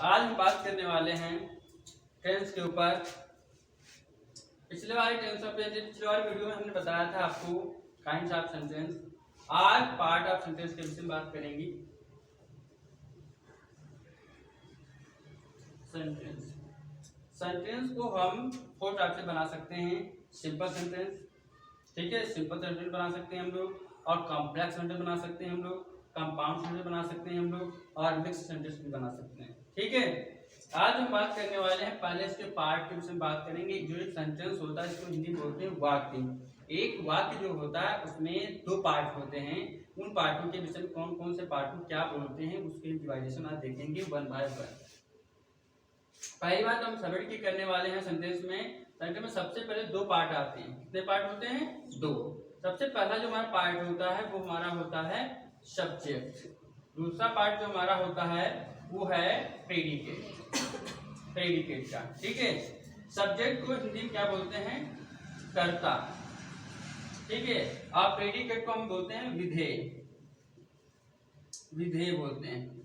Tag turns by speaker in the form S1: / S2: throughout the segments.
S1: आज हम बात करने वाले हैं टेंस के ऊपर। पिछले वाली वीडियो में हमने बताया था आपको काइंड्स ऑफ सेंटेंस। आज पार्ट ऑफ सेंटेंस के विषय में बात करेंगे। सेंटेंस को हम 4 टाइप से बना सकते हैं। सिंपल सेंटेंस, ठीक है, सिंपल सेंटेंस बना सकते हैं हम लोग, और कॉम्प्लेक्स सेंटेंस बना सकते हैं हम लोग, कंपाउंड सेंटेंस बना सकते हैं हम लोग, और मिक्स सेंटेंस भी बना सकते हैं। ठीक है, आज हम बात करने वाले हैं पहले इसके पार्ट के विषय में बात करेंगे। जो एक सेंटेंस होता है इसको हिंदी बोलते हैं वाक्य। एक वाक्य जो होता है उसमें 2 पार्ट होते हैं। उन पार्टों के विषय में कौन कौन से पार्ट को क्या बोलते हैं उसके डिवाइडेशन आज देखेंगे 1 बाय 1। पहली बात हम सब्जेक्ट की करने वाले हैं। सेंटेंस में सबसे पहले 2 पार्ट आते हैं। कितने पार्ट होते हैं? 2। सबसे पहला जो हमारा पार्ट होता है वो हमारा होता है सब्जेक्ट। दूसरा पार्ट जो हमारा होता है वो है प्रेडिकेट का। ठीक है, सब्जेक्ट को हिंदी में क्या बोलते हैं? कर्ता। ठीक है, और प्रेडिकेट को हम बोलते हैं विधेय बोलते हैं।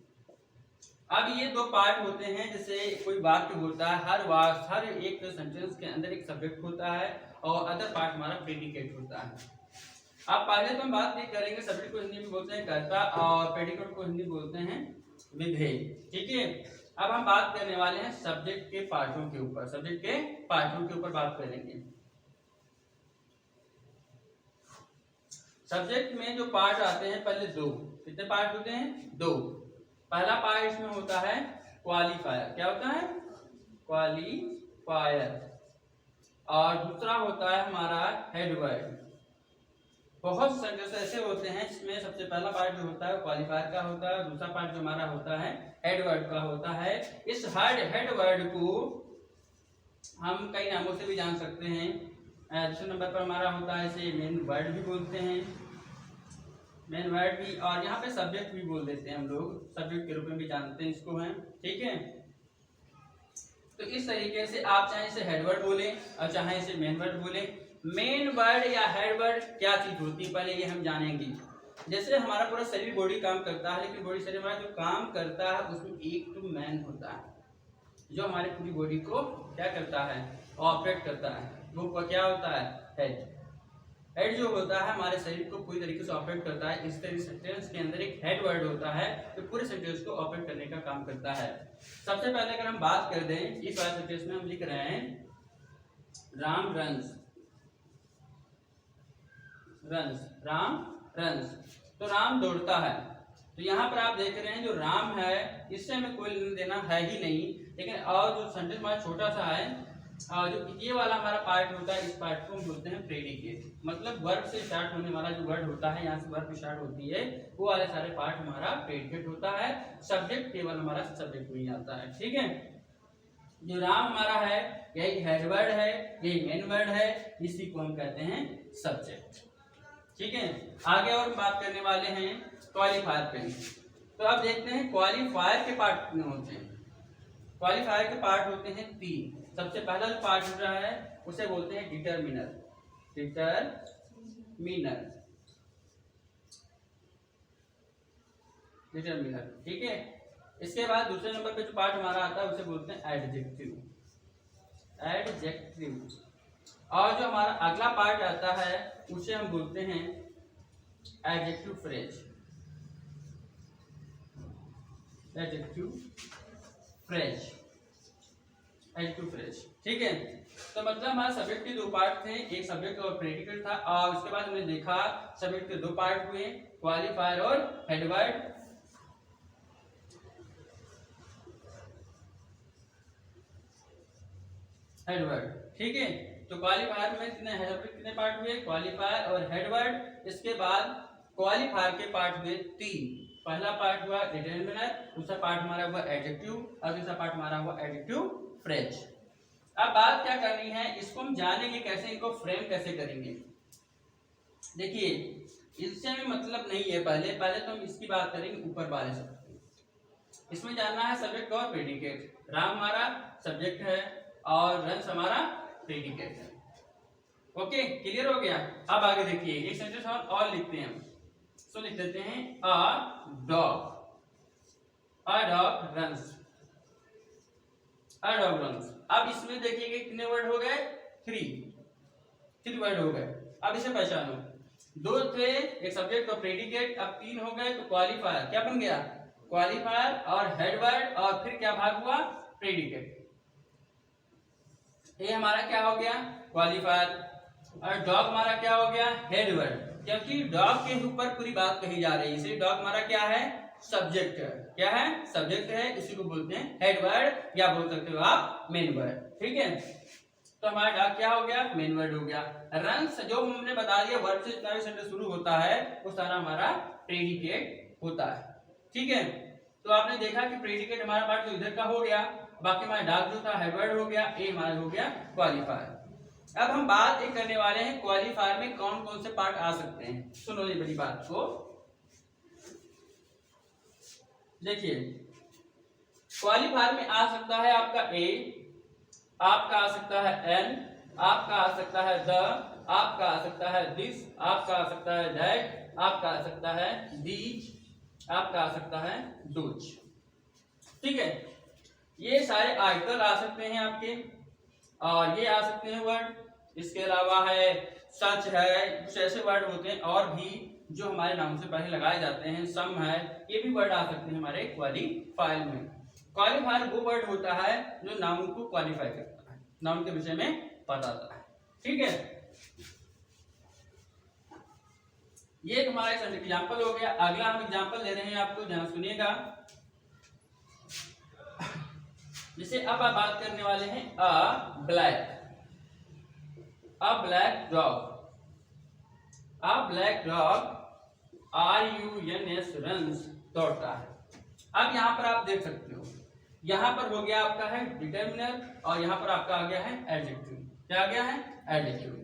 S1: अब ये 2 पार्ट होते हैं। जैसे कोई वाक्य होता है, हर एक सेंटेंस के अंदर एक सब्जेक्ट होता है और अदर पार्ट हमारा प्रेडिकेट होता है। अब पहले तो हम बात ये करेंगे, सब्जेक्ट को हिंदी में बोलते हैं कर्ता और प्रेडिकेट को हिंदी बोलते हैं विधेय। ठीक है, अब हम बात करने वाले हैं सब्जेक्ट के पार्टों के ऊपर। सब्जेक्ट के पार्टों के ऊपर बात करेंगे। सब्जेक्ट में जो पार्ट आते हैं पहले 2। कितने पार्ट होते हैं? 2। पहला पार्ट इसमें होता है क्वालिफायर। क्या होता है? क्वालिफायर। और दूसरा होता है हमारा हेडवर्ड। बहुत सेंटेंस ऐसे होते हैं जिसमें सबसे पहला पार्ट जो होता है क्वालिफायर का होता है, दूसरा पार्ट जो हमारा होता है हेडवर्ड का होता है। इस हेडवर्ड को हम कई नामों से भी जान सकते हैं। दूसरे नंबर पर हमारा होता है इसे मेन वर्ड भी बोलते हैं, मेन वर्ड भी, और यहाँ पे सब्जेक्ट भी बोल देते हैं हम लोग, सब्जेक्ट के रूप में भी जानते हैं इसको हैं। ठीक है, तो इस तरीके से आप चाहे इसे हेडवर्ड बोले और चाहे इसे मेन वर्ड बोले। मेन वर्ड या हेडवर्ड क्या चीज होती है पहले ये हम जानेंगे। जैसे हमारा पूरा शरीर बॉडी काम करता है, लेकिन बॉडी शरीर हमारा जो काम करता है उसमें एक तो मैन होता है जो हमारी पूरी बॉडी को क्या करता है? ऑपरेट करता है। वो क्या होता है? हेड जो होता है हमारे शरीर को पूरी तरीके से ऑपरेट करता है। इस तरह सेंटेंस के अंदर एक हेड वर्ड होता है जो पूरे सेंटेंस को ऑपरेट करने का काम करता है। सबसे पहले अगर हम बात कर दें, इस वाले सेंटेंस में हम लिख रहे हैं राम रन्स। राम रन्स, तो राम दौड़ता है। तो यहाँ पर आप देख रहे हैं जो राम है इससे हमें कोई लेना देना है ही नहीं, लेकिन और जो सेंटेंस हमारा छोटा सा है, जो ये वाला हमारा पार्ट होता है, इस पार्ट को हम बोलते हैं प्रेडिकेट। मतलब वर्ब से स्टार्ट होने वाला जो वर्ड होता है, यहाँ से वर्ब स्टार्ट होती है, वो वाले सारे पार्ट हमारा प्रेडिकेट होता है। सब्जेक्ट केवल हमारा सब्जेक्ट में ही आता है। ठीक है, जो राम हमारा है यही हेडवर्ड है, यही मेन वर्ड है, इसी को हम कहते हैं सब्जेक्ट। ठीक है, आगे और बात करने वाले हैं क्वालिफायर पे। तो आप देखते हैं क्वालिफायर के पार्ट कितने होते हैं। क्वालिफायर के पार्ट होते हैं 3। सबसे पहला जो पार्ट हो रहा है उसे बोलते हैं डिटरमिनर। ठीक है, इसके बाद दूसरे नंबर पे जो पार्ट हमारा आता है उसे बोलते हैं एडजेक्टिव। और जो हमारा अगला पार्ट आता है उसे हम बोलते हैं एडजेक्टिव फ्रेज। ठीक है, तो मतलब हमारा सब्जेक्ट के 2 पार्ट थे, एक सब्जेक्ट और प्रेडिकेट था, और उसके बाद हमने देखा सब्जेक्ट के 2 पार्ट हुए, क्वालिफायर और हेडवर्ड। ठीक है, तो क्वालिफायर में कितने पार्ट हुए? क्वालिफायर और हेडवर्ड। इसके बाद क्वालिफायर के पार्ट हुए 3। पहला पार्ट हुआ डिटरमिनर, दूसरा पार्ट हमारा हुआ एडजेक्टिव, और तीसरा पार्ट हमारा हुआ एडजेक्टिव फ्रेज। अब बात क्या करनी है, इसको हम जानेंगे कैसे, इनको फ्रेम कैसे करेंगे। देखिए, इससे हमें मतलब नहीं है, पहले तो हम इसकी बात करेंगे ऊपर वाले शब्द। इसमें जानना है सब्जेक्ट और प्रेडिकेट। राम हमारा सब्जेक्ट है और रन्स हमारा प्रेडिकेट है। ओके, क्लियर हो गया। अब आगे देखिए, एक सेंटेंस और लिखते हैं हम। तो लिख देते हैं a dog runs. A dog runs. अब इसमें देखिए कितने वर्ड हो गए, 3 वर्ड हो गए। अब इसे पहचानो, 2 थे, एक सब्जेक्ट और प्रेडिकेट, अब 3 हो गए तो क्वालिफायर क्या बन गया, क्वालिफायर और हेड वर्ड और फिर क्या भाग हुआ, प्रेडिकेट। ये हमारा क्या हो गया, क्वालिफायर, और डॉग हमारा क्या हो गया, हेड वर्ड, क्योंकि डॉग के ऊपर पूरी बात कही जा रही है, इसलिए डॉग हमारा क्या है, सब्जेक्ट है। क्या है, सब्जेक्ट है, इसी को बोलते हैं हेड वर्ड, या बोल सकते हो आप मेन वर्ड। ठीक है, तो हमारा डॉग क्या हो गया, मेन वर्ड हो गया। रन्स जो हमने बता दिया, वर्ड से जितना भी सेंटेंस शुरू होता है वो सारा हमारा प्रेडिकेट होता है। ठीक है, तो आपने देखा कि प्रेडिकेट हमारा पार्ट तो इधर का हो गया, बाकी हमारा डॉग जो था हेड वर्ड हो गया, ए हमारा हो गया क्वालिफायर। अब हम बात एक करने वाले हैं क्वालिफायर में कौन कौन से पार्ट आ सकते हैं। सुनो ये बड़ी बात को, देखिए क्वालिफायर में आ सकता है आपका ए, आपका आ सकता है एन, आपका आ सकता है द, आपका आ सकता है दिस, आपका आ सकता है दैट, आपका आ सकता है दीज, आपका आ सकता है दोज। ठीक है, ये सारे आर्टिकल आ सकते हैं आपके, और ये आ सकते हैं वर्ड। इसके अलावा है सच है, कुछ ऐसे वर्ड होते हैं और भी जो हमारे नाम से पहले लगाए जाते हैं, सम है, ये भी वर्ड आ सकते हैं हमारे क्वालिफायर में। क्वालिफायर वो वर्ड होता है जो नाउन को क्वालिफाई करता है, नाउन के विषय में बताता है। ठीक है, ये तुम्हारा एक एग्जाम्पल हो गया। अगला हम एग्जाम्पल ले रहे हैं आपको, ध्यान सुनिएगा। जैसे अब आप बात करने वाले हैं अ ब्लैक डॉग, अ ब्लैक डॉग RUNS रन्स, दौड़ता है। अब यहाँ पर आप देख सकते हो, यहाँ पर हो गया आपका है डिटर्मिनर और यहाँ पर आपका आ गया है एडजेक्टिव। क्या आ गया है, एडजेक्टिव।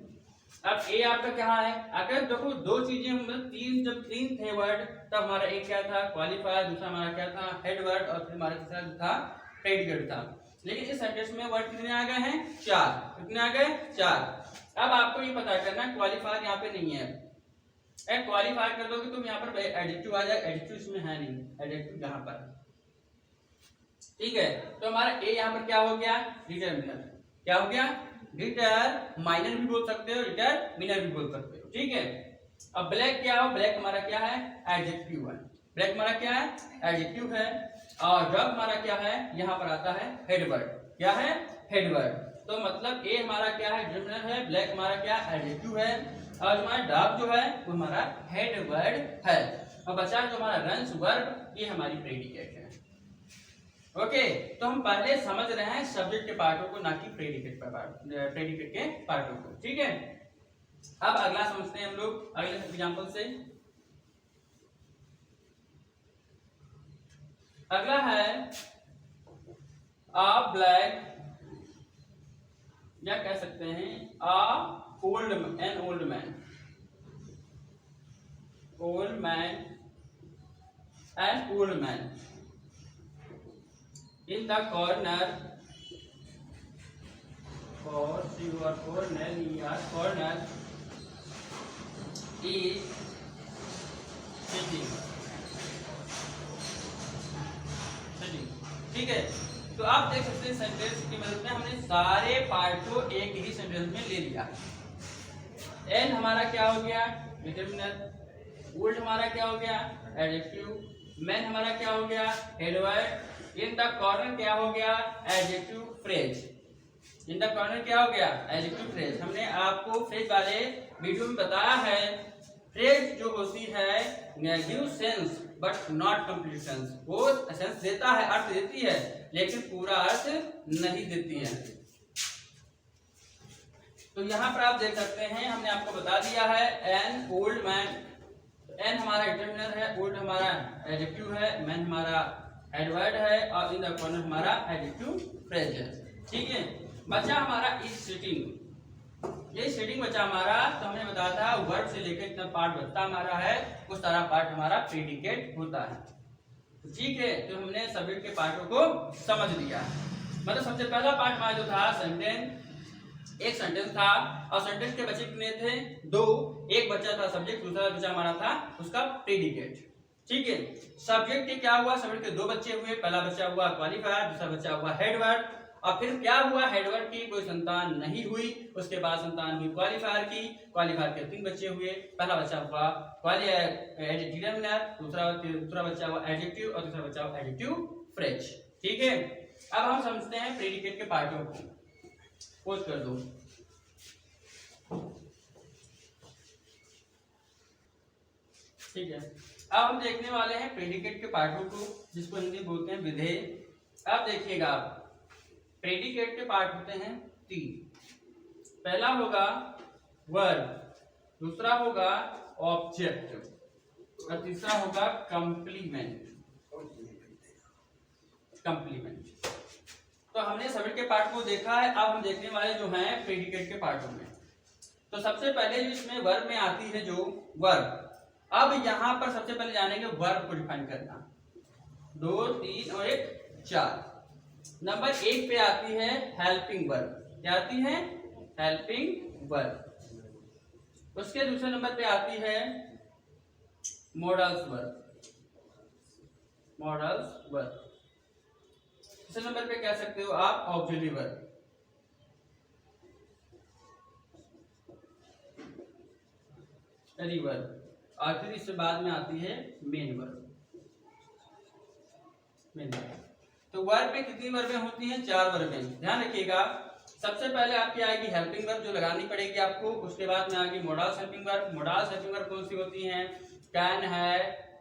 S1: अब ए आपका क्या है, अगर देखो दो चीजें मतलब जब तीन थे वर्ड, तब हमारा एक क्या था, क्वालिफायर, दूसरा हमारा क्या था, हेड वर्ड, और फिर हमारा तीसरा था प्रेडिकेट था। लेकिन इस सेंटेंस में वर्ड कितने आ गए हैं, 4। कितने आ गए, 4। अब आपको ये पता करना क्वालिफायर यहाँ पे नहीं है, क्वालिफाई कर दोगे तुम यहाँ पर एडजेक्टिव आ जाएगा, एडजेक्टिव इसमें है नहीं, एडजेक्टिव यहाँ पर। ठीक है, तो हमारा ए यहाँ पर क्या हो गया, डिटरमिनर। क्या हो गया, डिटरमाइनर भी बोल सकते हो, डिटरमिनर भी बोल सकते हो। ठीक है, अब ब्लैक क्या हो, ब्लैक हमारा क्या है, एडजेक्टिव है। ब्लैक हमारा क्या है, एडजेक्टिव है। और डॉग हमारा क्या है, यहाँ पर आता है हेड वर्ड। क्या है, हेड वर्ड। तो मतलब ए हमारा क्या है, डिटरमिनर है, ब्लैक हमारा क्या एडजेक्टिव है, और हमारा डॉग जो है वो हमारा हेड वर्ड है। और बचा जो हमारा रन्स वर्ब, ये हमारी प्रेडिकेट है। ओके, तो हम पहले समझ रहे हैं सब्जेक्ट के पार्टों को, ना कि प्रेडिकेट के पार्टों को। ठीक है, अब अगला समझते हैं हम लोग अगले एग्जांपल से। अगला है अ ब्लैक, या कह सकते हैं old man in the corner, or your corner, your corner is sitting। ठीक है, तो आप देख सकते हैं सेंटेंस की मदद में हमने सारे पार्ट को एक ही सेंटेंस में ले लिया। एन हमारा क्या हो गया, डिटरमिनर। ओल्ड हमारा क्या हो गया, एडजेक्टिव। मैन हमारा क्या हो गया, head word. In the corner क्या हो गया, adjective phrase. In the corner क्या हो गया, एडजेक्टिव फ्रेज। हमने आपको फ्रेज वाले वीडियो में बताया है, फ्रेज जो होती है give sense but not complete sense. वो सेंस देता है, अर्थ देती है, लेकिन पूरा अर्थ नहीं देती है। तो यहाँ पर आप देख सकते हैं, हमने आपको बता दिया है एन ओल्ड मैन। एन हमारा डिटरमिनर है, ओल्ड हमारा एडजेक्टिव है, मैन हमारा एडवर्ड है, और इन द कॉर्नर हमारा एडजेक्टिव फ्रेज है। ठीक है, बचा हमारा इज सिटिंग। ये सिटिंग बचा हमारा, तो हमने बताया था वर्ब से लेकर इतना पार्ट बचता हमारा है, उस सारा पार्ट हमारा प्रेडिकेट होता है। ठीक है, तो हमने सब्जेक्ट के पार्टों को समझ लिया। मतलब सबसे पहला पार्ट हमारा जो था सेंटेंस, एक सेंटेंस था, और सेंटेंस के बचे कितने थे, 2। एक बचा था सब्जेक्ट, दूसरा बचा हमारा था उसका प्रेडिकेट। ठीक है, सब्जेक्ट के क्या हुआ, सब्जेक्ट के 2 बच्चे हुए, पहला बच्चा हुआ क्वालिफायर, दूसरा बच्चा हुआ हेड वर्ड, और फिर क्या हुआ, हेडवर्ड की कोई संतान नहीं हुई, उसके बाद संतान हुई क्वालिफायर की। क्वालिफायर के 3 बच्चे हुए, पहला बच्चा हुआ एडिटिव, दूसरा बच्चा हुआ एडजेक्टिव और तीसरा बच्चा हुआ एडजेक्टिव फ्रेज। ठीक है, अब हम समझते हैं प्रेडिकेट के पार्टों को। पोज कर दो। ठीक है, अब हम देखने वाले हैं प्रेडिकेट के पार्टों को, जिसको हिंदी बोलते हैं विधेय। अब देखिएगा, प्रेडिकेट के पार्ट होते हैं 3। पहला होगा वर्ब, दूसरा होगा ऑब्जेक्ट और तीसरा होगा कंप्लीमेंट। तो हमने सब्जेक्ट के पार्ट को देखा है, अब हम देखने वाले जो हैं प्रेडिकेट के पार्टों में। तो सबसे पहले जो इसमें वर्ब में आती है जो वर्ब, अब यहां पर सबसे पहले जानेंगे वर्ब को डिफाइन करना। 2, 3 और 1, 4। नंबर 1 पे आती है हेल्पिंग वर्ब। क्या आती है? Helping verb. उसके दूसरे नंबर पे आती है मॉडल्स वर्ब। तीसरे नंबर पे कह सकते हो आप ऑक्सिलरी वर्ब। वर्ब और फिर इसके बाद में आती है मेन वर्ब। तो वर्ब में कितनी वर्बें होती हैं? 4 वर्बें। ध्यान रखिएगा, सबसे पहले आपकी आएगी हेल्पिंग वर्ब जो लगानी पड़ेगी आपको। उसके बाद में आएगी modals helping verb. Modals helping verb कौन सी होती हैं? कैन है,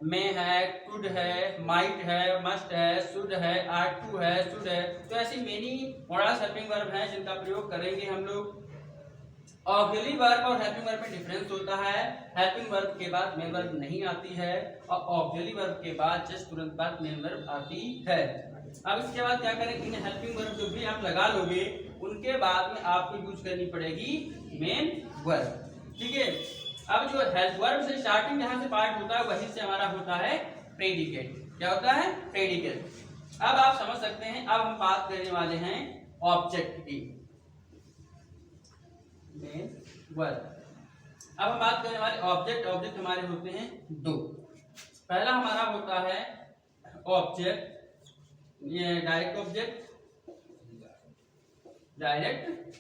S1: मे है, कुड है, माइट है, मस्ट है, शुड है, आर टू है, शुड है। तो ऐसी मेनी मोडाल्स हेल्पिंग वर्ब हैं जिनका प्रयोग करेंगे हम लोग। ऑक्सिलरी वर्ब और हेल्पिंग वर्ब में डिफरेंस होता है। हेल्पिंग वर्ब के बाद मेन वर्ब नहीं आती है और ऑक्सिलरी वर्ब के बाद जस्ट तुरंत बाद मेन वर्ब आती है। अब इसके बाद क्या करेंगे, इन हेल्पिंग वर्ब जो भी आप लगा लोगे उनके बाद में आपको यूज करनी पड़ेगी मेन वर्ब। ठीक है, अब जो हेल्प वर्ब से स्टार्टिंग यहां से पार्ट होता है वहीं से हमारा होता है प्रेडिकेट। क्या होता है? प्रेडिकेट। अब आप समझ सकते हैं, अब हम बात करने वाले हैं ऑब्जेक्ट की। वर्ब। अब हम बात करने वाले ऑब्जेक्ट। ऑब्जेक्ट हमारे होते हैं 2। पहला हमारा होता है ऑब्जेक्ट, ये डायरेक्ट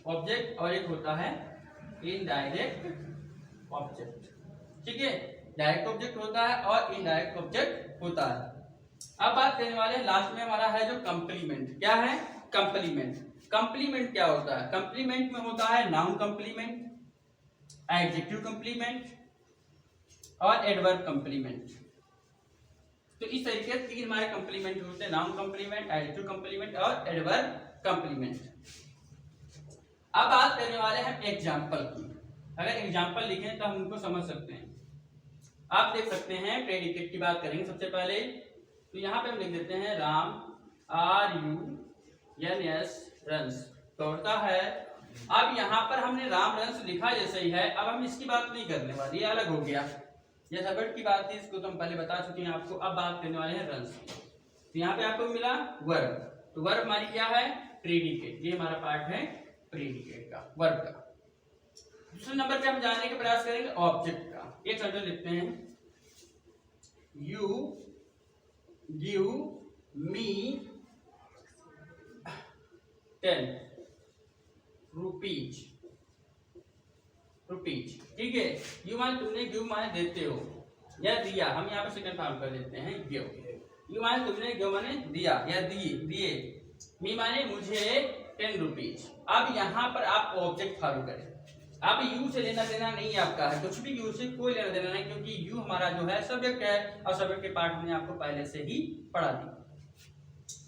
S1: ऑब्जेक्ट और एक होता है इनडायरेक्ट ऑब्जेक्ट। ठीक है, डायरेक्ट ऑब्जेक्ट होता है और इनडायरेक्ट ऑब्जेक्ट होता है। अब बात करने वाले लास्ट में हमारा है जो कंप्लीमेंट। क्या है? कंप्लीमेंट। कंप्लीमेंट क्या होता है? कंप्लीमेंट में होता है नाउन कंप्लीमेंट, एडजेक्टिव कंप्लीमेंट और एडवर्ब कंप्लीमेंट। तो इस तरीके से 3 हमारे कंप्लीमेंट होते हैं, नाउन कंप्लीमेंट, एडजेक्टिव कंप्लीमेंट और एडवर्ब कंप्लीमेंट। अब बात करने वाले हैं एग्जाम्पल की। अगर एग्जाम्पल लिखें तो हम उनको समझ सकते हैं। आप देख सकते हैं प्रेडिकेट की बात करेंगे सबसे पहले, तो यहाँ पे हम लिख देते हैं राम RUNS रन्स, दौड़ता है। अब यहाँ पर हमने राम रन्स लिखा जैसे ही है, अब हम इसकी बात नहीं करने वाले, ये अलग हो गया। ये सबट की बात थी, इसको तो हम पहले बता चुके हैं आपको। अब बात करने वाले हैं रन्स। तो यहाँ पे आपको मिला वर्ब, तो वर्ब हमारी क्या है? प्रेडिकेट। ये हमारा पार्ट है प्रेडिकेट का, वर्ब का। दूसरे नंबर पे हम जानने का प्रयास करेंगे ऑब्जेक्ट का। एक सेंटेंस लिखते हैं, यू गिव मी 10 रुपीज। ठीक है, यू माने तुमने, गिव माने देते हो या दिया। हम यहाँ पे सेकंड फॉर्म कर देते हैं गिव। यू माने तुमने, गिव माने दिया या दिए। मी माने मुझे 10 रुपीज। अब यहाँ पर आप ऑब्जेक्ट फॉलो करें। अब यू से लेना देना नहीं आपका है, कुछ भी यू से कोई लेना देना नहीं, क्योंकि यू हमारा जो है सब्जेक्ट है और सब्जेक्ट के पार्ट हमने आपको पहले से ही पढ़ा दिया।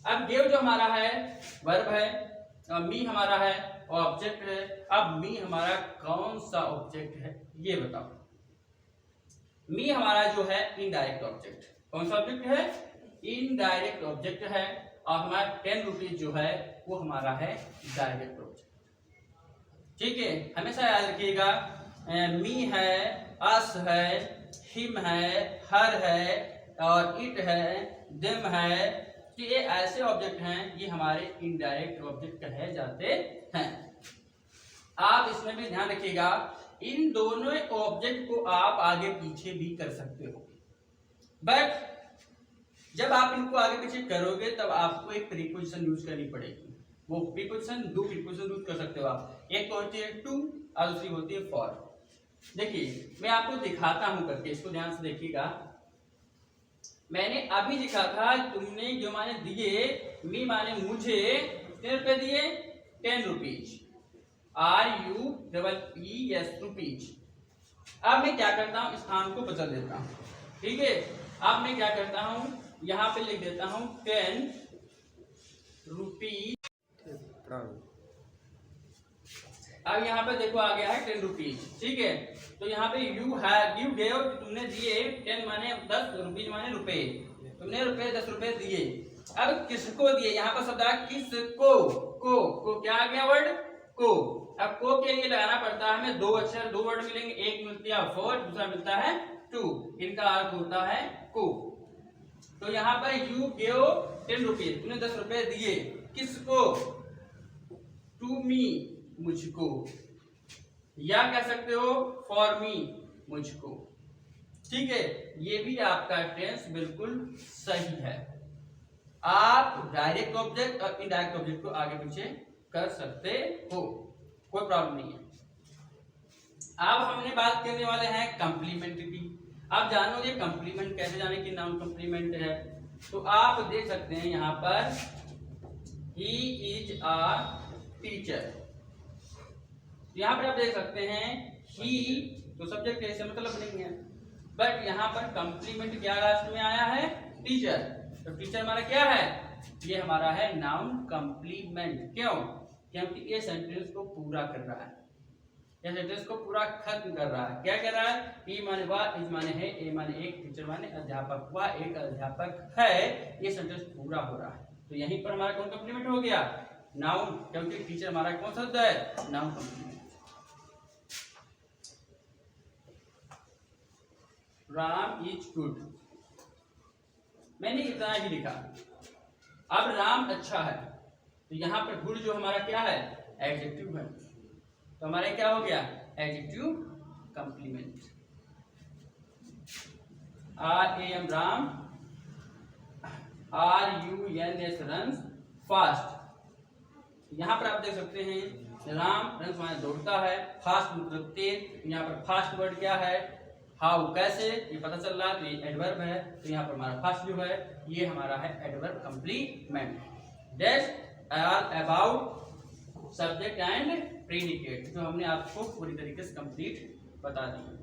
S1: अब गिव जो हमारा है वर्ब है, मी हमारा है ऑब्जेक्ट है। अब मी हमारा कौन सा ऑब्जेक्ट है ये बताओ? मी हमारा जो है इनडायरेक्ट ऑब्जेक्ट। कौन सा ऑब्जेक्ट है? इनडायरेक्ट ऑब्जेक्ट है। और हमारा 10 रुपीज जो है वो हमारा है डायरेक्ट ऑब्जेक्ट। ठीक है, हमेशा याद रखिएगा, मी है, अस है, हिम है, हर है और इट है, देम है। तो ये ऐसे ऑब्जेक्ट हैं, ये हमारे इनडायरेक्ट ऑब्जेक्ट कहे जाते हैं। आप इसमें भी ध्यान रखिएगा, इन दोनों ऑब्जेक्ट को आप आगे पीछे भी कर सकते हो, बट जब आप इनको आगे पीछे करोगे तब आपको एक प्रीपोजिशन यूज करनी पड़ेगी। वो प्रीपोजिशन दो प्रीपोजिशन यूज कर सकते हो आप। एक तो होती है टू और दूसरी होती है फॉर। देखिए मैं आपको दिखाता हूं करके, इसको ध्यान से देखिएगा। मैंने अभी लिखा था तुमने जो माने दिए, मी माने मुझे कितने रुपए दिए, 10 रुपीज, RUPPES रुपीज। अब मैं क्या करता हूं, स्थान को बदल देता हूं, ठीक है। अब मैं क्या करता हूं, यहां पे लिख देता हूं 10 रुपीज। अब यहाँ पे देखो आ गया है 10 रुपीज, ठीक है। तो यहाँ पे यू गए हो, तुमने दिए 10 माने 10, रुपीज माने रुपए, तुमने रुपए 10 रुपए दिए। अब किसको दिए, यहाँ पर शब्द है किसको, को क्या आ गया वर्ड को। अब को के लिए लगाना पड़ता है हमें दो अक्षर, दो वर्ड मिलेंगे, एक मिलता है फॉर, दूसरा मिलता है टू, इनका अर्थ होता है को। तो यहाँ पर यू गेव 10 रुपीज, तुमने 10 रुपए दिए, किसको, टू मी मुझको, या कह सकते हो फॉर मी मुझको, ठीक है। ये भी आपका टेंस बिल्कुल सही है। आप डायरेक्ट ऑब्जेक्ट और इनडायरेक्ट ऑब्जेक्ट को आगे पीछे कर सकते हो, कोई प्रॉब्लम नहीं है। अब हमने बात करने वाले हैं कंप्लीमेंट्री की। आप जानो ये कंप्लीमेंट कैसे जाने की, नाउन कंप्लीमेंट है। तो आप देख सकते हैं यहाँ पर ही इज अ टीचर, यहाँ पर आप देख सकते हैं ही तो सब्जेक्ट है, इससे मतलब नहीं है, बट यहाँ पर कंप्लीमेंट क्या लास्ट में आया है, टीचर। तो टीचर हमारा क्या है, ये हमारा है नाउन कंप्लीमेंट। क्यों, क्योंकि ये सेंटेंस को पूरा कर रहा है, ये सेंटेंस को पूरा खत्म कर रहा है। क्या कर रहा है, ई माने वाह, इज माने है, ए माने एक, टीचर माने अध्यापक, वाह एक अध्यापक है, ये सेंटेंस पूरा हो रहा है। तो यहीं पर हमारा कौन कंप्लीमेंट हो गया, नाउन, क्योंकि टीचर हमारा कौन शब्द है, noun complement. Ram is good, मैंने इतना ही लिखा। अब राम अच्छा है, तो यहाँ पर गुड जो हमारा क्या है, एडजेक्टिव है, तो हमारे क्या हो गया, adjective complement. RAM Ram, RUNS runs fast. यहाँ पर आप देख सकते हैं राम रन्स माने दौड़ता है, फास्ट मतलब तेज। यहाँ पर फास्ट वर्ड क्या है, हाउ कैसे, ये पता चल रहा है, तो ये एडवर्ब है। तो यहाँ पर हमारा फास्ट जो है ये हमारा है adverb complement. That's all about subject and predicate, जो हमने आपको पूरी तरीके से कंप्लीट बता दी।